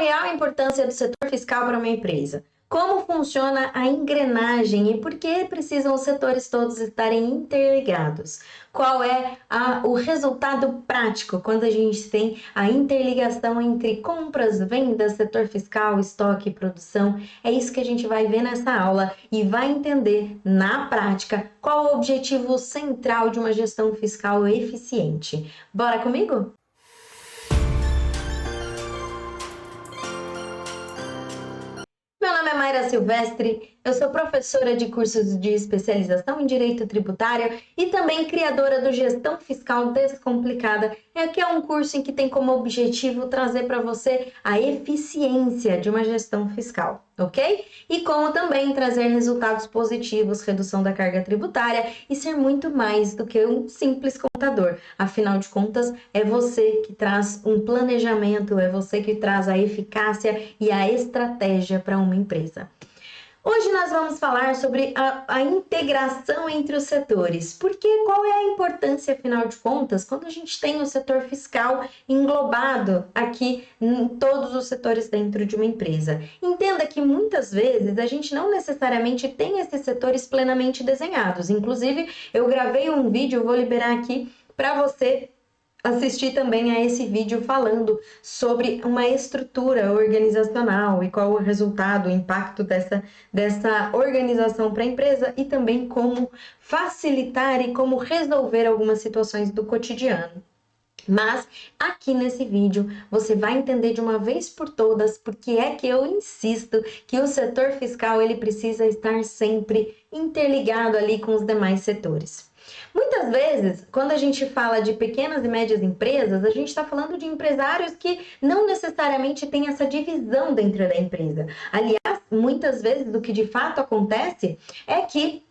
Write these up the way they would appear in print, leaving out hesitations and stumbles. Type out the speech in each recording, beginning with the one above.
real importância do setor fiscal para uma empresa? Como funciona a engrenagem e por que precisam os setores todos estarem interligados? Qual é o resultado prático quando a gente tem a interligação entre compras, vendas, setor fiscal, estoque e produção? É isso que a gente vai ver nessa aula e vai entender na prática qual o objetivo central de uma gestão fiscal eficiente. Bora comigo? Meu nome é Mayra Silvestre, eu sou professora de cursos de especialização em Direito Tributário e também criadora do Gestão Fiscal Descomplicada, que é um curso em que tem como objetivo trazer para você a eficiência de uma gestão fiscal, ok? E como também trazer resultados positivos, redução da carga tributária e ser muito mais do que um simples contador. Afinal de contas, é você que traz um planejamento, é você que traz a eficácia e a estratégia para uma empresa. Hoje nós vamos falar sobre a integração entre os setores. Porque qual é a importância, afinal de contas, quando a gente tem o setor fiscal englobado aqui em todos os setores dentro de uma empresa? Entenda que muitas vezes a gente não necessariamente tem esses setores plenamente desenhados. Inclusive, eu gravei um vídeo, vou liberar aqui para você assistir também a esse vídeo falando sobre uma estrutura organizacional e qual o resultado, o impacto dessa organização para a empresa e também como facilitar e como resolver algumas situações do cotidiano. Mas aqui nesse vídeo você vai entender de uma vez por todas porque é que eu insisto que o setor fiscal ele precisa estar sempre interligado ali com os demais setores. Muitas vezes, quando a gente fala de pequenas e médias empresas, a gente está falando de empresários que não necessariamente têm essa divisão dentro da empresa. Aliás, muitas vezes o que de fato acontece é que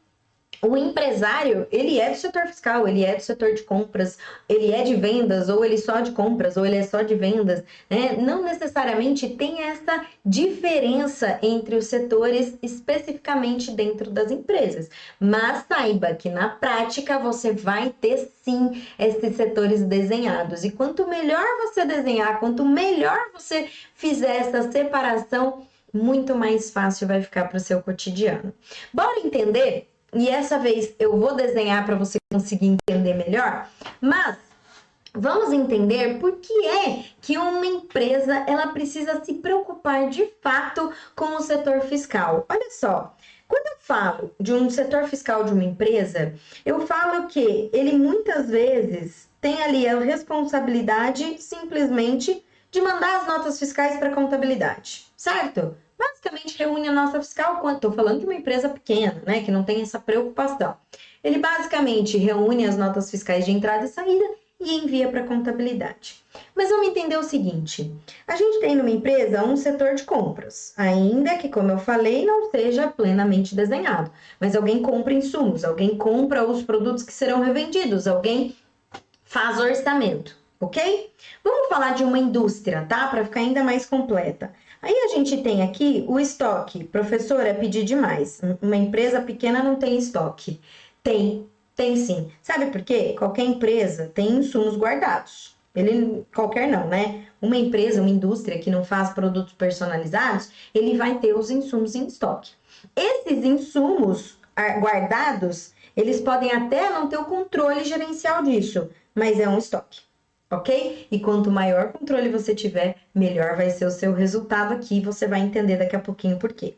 o empresário, ele é do setor fiscal, ele é do setor de compras, ele é de vendas, ou ele só de compras, ou ele é só de vendas, né? Não necessariamente tem essa diferença entre os setores especificamente dentro das empresas. Mas saiba que na prática você vai ter sim esses setores desenhados. E quanto melhor você desenhar, quanto melhor você fizer essa separação, muito mais fácil vai ficar para o seu cotidiano. Bora entender? E essa vez eu vou desenhar para você conseguir entender melhor, mas vamos entender por que é que uma empresa ela precisa se preocupar de fato com o setor fiscal. Olha só, quando eu falo de um setor fiscal de uma empresa, eu falo que ele muitas vezes tem ali a responsabilidade simplesmente de mandar as notas fiscais para a contabilidade, certo? Basicamente reúne a nota fiscal, quando estou falando de uma empresa pequena, né, que não tem essa preocupação. Ele basicamente reúne as notas fiscais de entrada e saída e envia para a contabilidade. Mas vamos entender o seguinte, a gente tem numa empresa um setor de compras, ainda que, como eu falei, não seja plenamente desenhado, mas alguém compra insumos, alguém compra os produtos que serão revendidos, alguém faz orçamento, ok? Vamos falar de uma indústria, tá? Para ficar ainda mais completa. Aí a gente tem aqui o estoque. Professora, é pedir demais. Uma empresa pequena não tem estoque. Tem sim. Sabe por quê? Qualquer empresa tem insumos guardados. Qualquer não, né? Uma empresa, uma indústria que não faz produtos personalizados, ele vai ter os insumos em estoque. Esses insumos guardados, eles podem até não ter o controle gerencial disso, mas é um estoque. Ok? E quanto maior controle você tiver, melhor vai ser o seu resultado aqui. Você vai entender daqui a pouquinho por quê.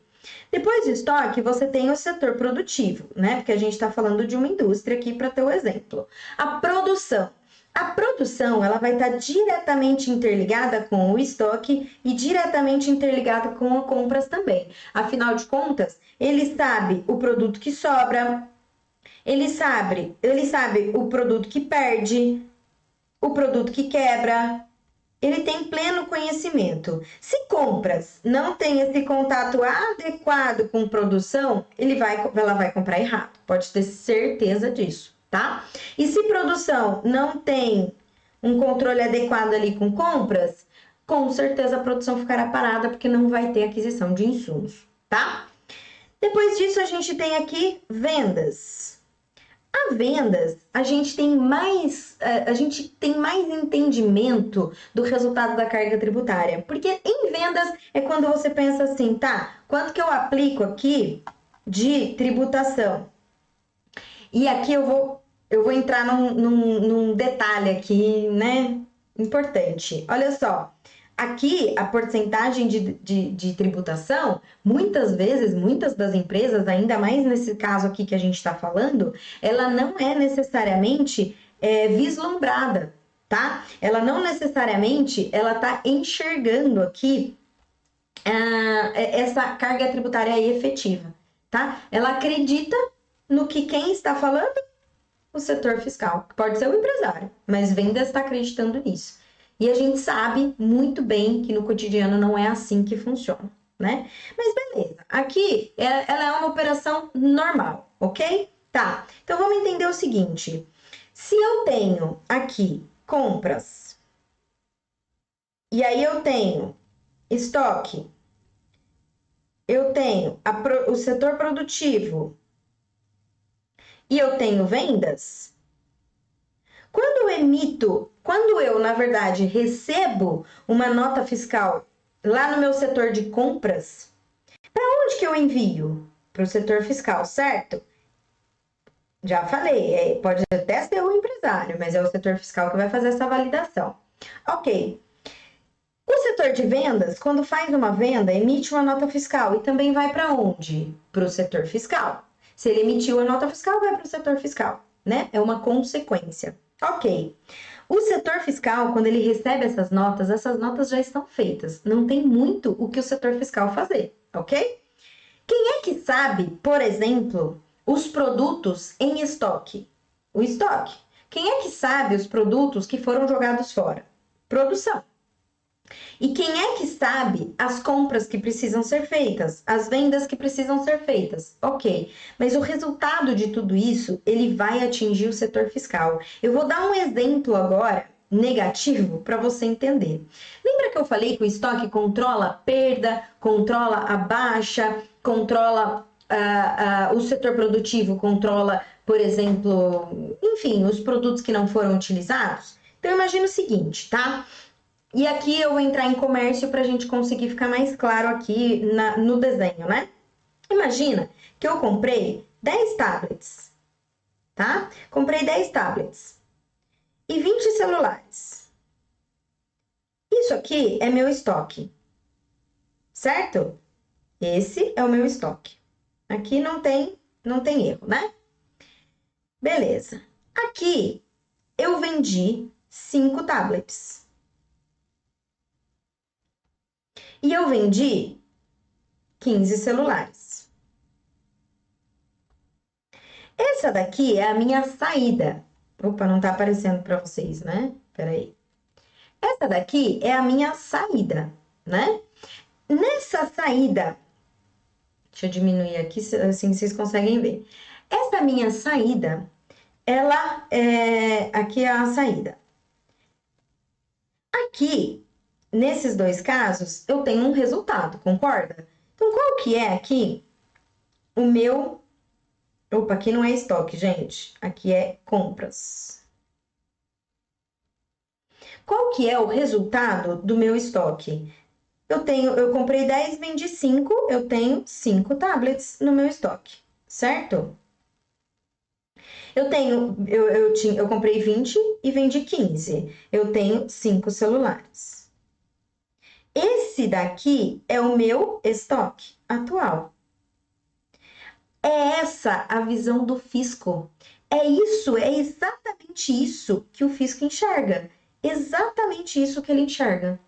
Depois do estoque, você tem o setor produtivo, né? Porque a gente está falando de uma indústria aqui para ter o exemplo. A produção. A produção, ela vai estar diretamente interligada com o estoque e diretamente interligada com as compras também. Afinal de contas, ele sabe o produto que sobra, ele sabe o produto que perde, o produto que quebra, ele tem pleno conhecimento. Se compras não tem esse contato adequado com produção, ela vai comprar errado. Pode ter certeza disso, tá? E se produção não tem um controle adequado ali com compras, com certeza a produção ficará parada porque não vai ter aquisição de insumos, tá? Depois disso, a gente tem aqui vendas. A vendas, a gente tem mais entendimento do resultado da carga tributária, porque em vendas é quando você pensa assim, tá, quanto que eu aplico aqui de tributação? E aqui eu vou entrar num detalhe aqui, né, importante. Olha só, aqui a porcentagem de tributação, muitas vezes, muitas das empresas, ainda mais nesse caso aqui que a gente está falando, ela não é necessariamente vislumbrada, tá? Ela não necessariamente, ela está enxergando aqui essa carga tributária efetiva, tá? Ela acredita no que quem está falando? O setor fiscal, que pode ser o empresário, mas vendas está acreditando nisso. E a gente sabe muito bem que no cotidiano não é assim que funciona, né? Mas beleza, aqui ela é uma operação normal, ok? Tá, então vamos entender o seguinte: se eu tenho aqui compras, e aí eu tenho estoque, eu tenho o setor produtivo e eu tenho vendas, quando eu, na verdade, recebo uma nota fiscal lá no meu setor de compras, para onde que eu envio? Para o setor fiscal, certo? Já falei, pode até ser o empresário, mas é o setor fiscal que vai fazer essa validação. Ok. O setor de vendas, quando faz uma venda, emite uma nota fiscal e também vai para onde? Para o setor fiscal. Se ele emitiu a nota fiscal, vai para o setor fiscal, né? É uma consequência. Ok. O setor fiscal, quando ele recebe essas notas já estão feitas. Não tem muito o que o setor fiscal fazer, ok? Quem é que sabe, por exemplo, os produtos em estoque? O estoque. Quem é que sabe os produtos que foram jogados fora? Produção. E quem é que sabe as compras que precisam ser feitas, as vendas que precisam ser feitas? Ok, mas o resultado de tudo isso, ele vai atingir o setor fiscal. Eu vou dar um exemplo agora negativo para você entender. Lembra que eu falei que o estoque controla a perda, controla a baixa, controla o setor produtivo, controla, por exemplo, enfim, os produtos que não foram utilizados? Então imagina o seguinte, tá? E aqui eu vou entrar em comércio para a gente conseguir ficar mais claro aqui no desenho, né? Imagina que eu comprei 10 tablets, tá? Comprei 10 tablets e 20 celulares. Isso aqui é meu estoque, certo? Esse é o meu estoque. Aqui não tem erro, né? Beleza. Aqui eu vendi 5 tablets. E eu vendi 15 celulares. Essa daqui é a minha saída. Opa, não tá aparecendo para vocês, né? Peraí. Essa daqui é a minha saída, né? Nessa saída, deixa eu diminuir aqui, assim vocês conseguem ver. Essa minha saída, aqui é a saída. Aqui, nesses dois casos, eu tenho um resultado, concorda? Então, qual que é aqui o meu... Opa, aqui não é estoque, gente. Aqui é compras. Qual que é o resultado do meu estoque? Eu comprei 10, vendi 5, eu tenho 5 tablets no meu estoque, certo? Eu comprei 20 e vendi 15. Eu tenho 5 celulares. Esse daqui é o meu estoque atual. É essa a visão do fisco. É exatamente isso que o fisco enxerga. Exatamente isso que ele enxerga.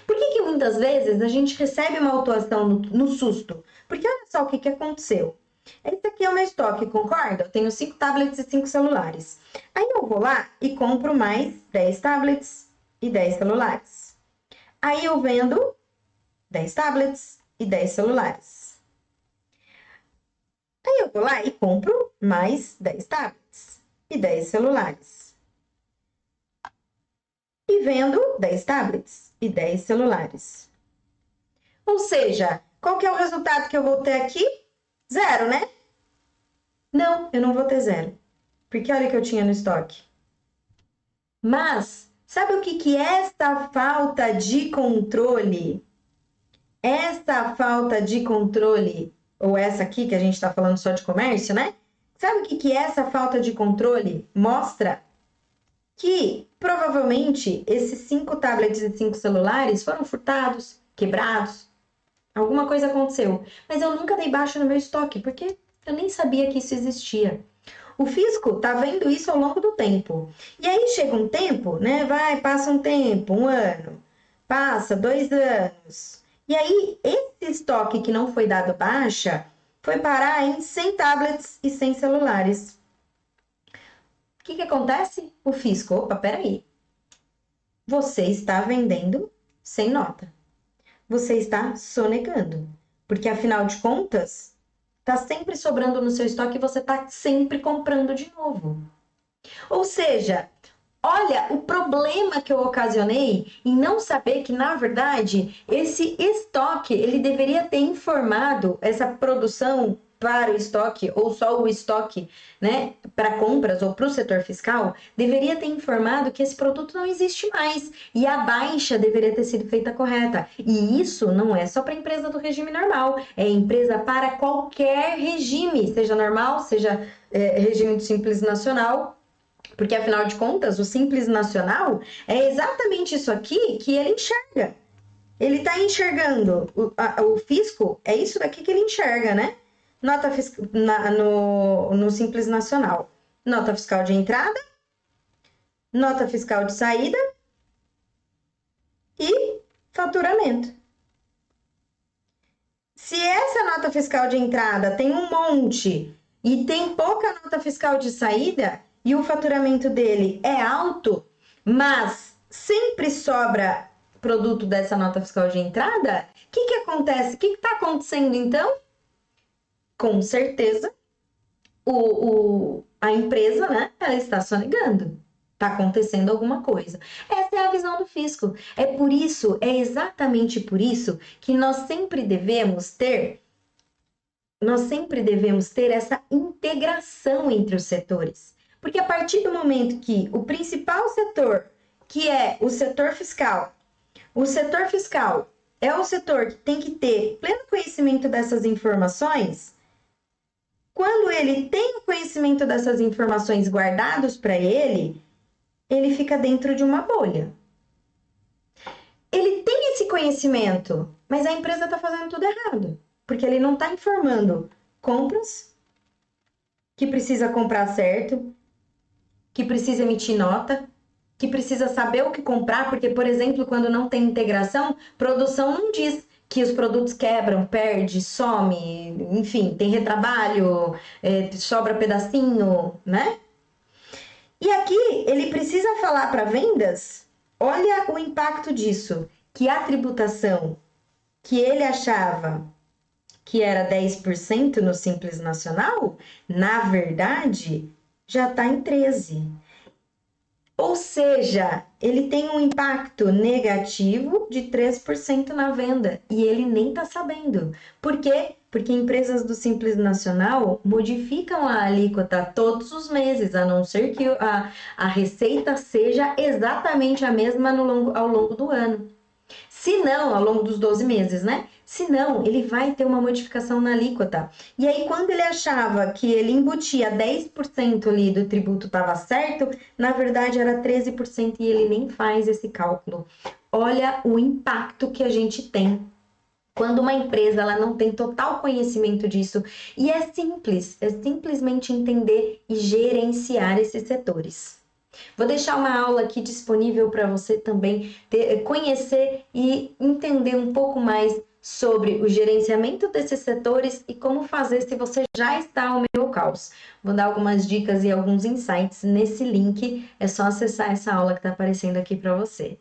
Por que muitas vezes a gente recebe uma autuação no susto? Porque olha só o que aconteceu. Esse aqui é o meu estoque, concorda? Eu tenho 5 tablets e 5 celulares. Aí eu vou lá e compro mais 10 tablets e 10 celulares. Aí eu vendo 10 tablets e 10 celulares. Aí eu vou lá e compro mais 10 tablets e 10 celulares. E vendo 10 tablets e 10 celulares. Ou seja, qual que é o resultado que eu vou ter aqui? 0, né? Não, eu não vou ter 0. porque olha o que eu tinha no estoque. Mas, sabe o que é essa falta de controle? Essa falta de controle, ou essa aqui que a gente está falando só de comércio, né? Sabe o que é essa falta de controle? Mostra que provavelmente esses 5 tablets e 5 celulares foram furtados, quebrados, alguma coisa aconteceu. Mas eu nunca dei baixa no meu estoque, porque eu nem sabia que isso existia. O fisco tá vendo isso ao longo do tempo. E aí chega um tempo, né? Passa um tempo, 1 ano, passa 2 anos. E aí esse estoque que não foi dado baixa foi parar em 100 tablets e 100 celulares. O que acontece? O fisco, opa, peraí. Você está vendendo sem nota. Você está sonegando. Porque afinal de contas, tá sempre sobrando no seu estoque e você tá sempre comprando de novo. Ou seja, olha o problema que eu ocasionei em não saber que, na verdade, esse estoque, ele deveria ter informado essa produção para o estoque, ou só o estoque, né, para compras ou para o setor fiscal, deveria ter informado que esse produto não existe mais e a baixa deveria ter sido feita correta. E isso não é só para empresa do regime normal, é empresa para qualquer regime, seja normal, seja regime do Simples Nacional. Porque, afinal de contas, o Simples Nacional é exatamente isso aqui que ele enxerga. Ele está enxergando, o fisco é isso daqui que ele enxerga, né? Nota no Simples Nacional. Nota fiscal de entrada, nota fiscal de saída e faturamento. Se essa nota fiscal de entrada tem um monte e tem pouca nota fiscal de saída, e o faturamento dele é alto, mas sempre sobra produto dessa nota fiscal de entrada, o que acontece? O que está acontecendo então? Com certeza, a empresa, né, ela está sonegando. Está acontecendo alguma coisa. Essa é a visão do fisco. É exatamente por isso que nós sempre devemos ter essa integração entre os setores. Porque a partir do momento que o principal setor, que é o setor fiscal é o setor que tem que ter pleno conhecimento dessas informações, quando ele tem o conhecimento dessas informações guardados para ele fica dentro de uma bolha. Ele tem esse conhecimento, mas a empresa está fazendo tudo errado, porque ele não está informando compras, que precisa comprar certo, que precisa emitir nota, que precisa saber o que comprar, porque, por exemplo, quando não tem integração, produção não diz que os produtos quebram, perde, some, enfim, tem retrabalho, sobra pedacinho, né? E aqui ele precisa falar para vendas, olha o impacto disso, que a tributação que ele achava que era 10% no Simples Nacional, na verdade, já está em 13%. Ou seja, ele tem um impacto negativo de 3% na venda e ele nem está sabendo. Por quê? Porque empresas do Simples Nacional modificam a alíquota todos os meses, a não ser que a receita seja exatamente a mesma ao longo do ano. Se não, ao longo dos 12 meses, né? Se não, ele vai ter uma modificação na alíquota. E aí, quando ele achava que ele embutia 10% ali do tributo estava certo, na verdade era 13% e ele nem faz esse cálculo. Olha o impacto que a gente tem quando uma empresa ela não tem total conhecimento disso. E é simplesmente entender e gerenciar esses setores. Vou deixar uma aula aqui disponível para você também conhecer e entender um pouco mais sobre o gerenciamento desses setores e como fazer se você já está ao meu caos. Vou dar algumas dicas e alguns insights nesse link, é só acessar essa aula que está aparecendo aqui para você.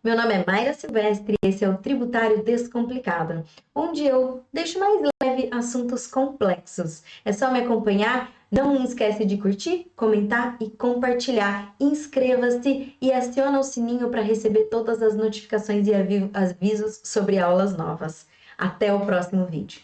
Meu nome é Mayra Silvestre e esse é o Tributário Descomplicado, onde eu deixo mais leve assuntos complexos. É só me acompanhar, não esquece de curtir, comentar e compartilhar. Inscreva-se e aciona o sininho para receber todas as notificações e avisos sobre aulas novas. Até o próximo vídeo.